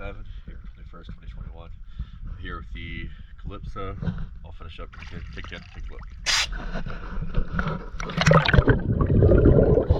Evan, here, 21st, 2021. Here with the Calypso. I'll finish up and take a look.